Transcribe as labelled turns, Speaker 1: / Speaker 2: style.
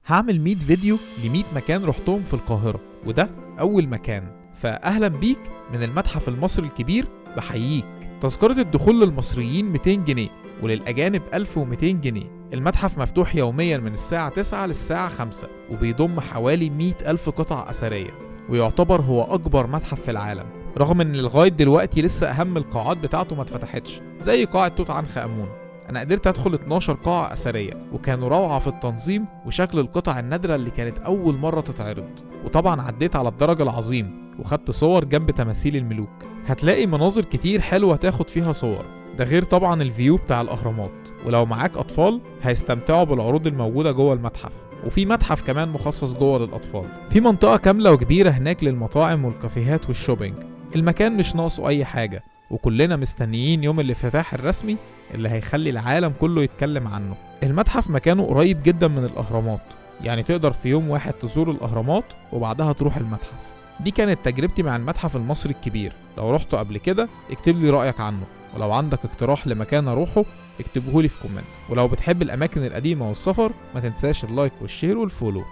Speaker 1: هعمل 100 فيديو ل100 مكان رحتهم في القاهرة، وده أول مكان. فأهلا بيك من المتحف المصري الكبير، بحييك. تذكرة الدخول للمصريين 200 جنيه وللأجانب 1200 جنيه. المتحف مفتوح يوميا من الساعة 9 للساعة 5، وبيضم حوالي 100,000 قطعة أثرية، ويعتبر هو أكبر متحف في العالم، رغم إن لغاية دلوقتي لسه أهم القاعات بتاعته ما اتفتحتش زي قاعة توت عنخ آمون. أنا قدرت أدخل 12 قاعة أثرية، وكانوا روعة في التنظيم وشكل القطع النادرة اللي كانت أول مرة تتعرض. وطبعا عديت على الدرج العظيم وخدت صور جنب تماثيل الملوك. هتلاقي مناظر كتير حلوة تاخد فيها صور، ده غير طبعا الفيو بتاع الأهرامات. ولو معاك أطفال هيستمتعوا بالعروض الموجودة جوه المتحف، وفي متحف كمان مخصص جوه للأطفال. في منطقة كاملة وكبيرة هناك للمطاعم والكافيهات والشوبينج. المكان مش ناقصه أي حاجة، وكلنا مستنيين يوم الافتتاح الرسمي اللي هيخلي العالم كله يتكلم عنه. المتحف مكانه قريب جدا من الأهرامات، يعني تقدر في يوم واحد تزور الأهرامات وبعدها تروح المتحف. دي كانت تجربتي مع المتحف المصري الكبير. لو رحته قبل كده اكتب لي رأيك عنه، ولو عندك اقتراح لمكان اروحه اكتبهولي في كومنت. ولو بتحب الأماكن القديمة والسفر ما تنساش اللايك والشير والفولو.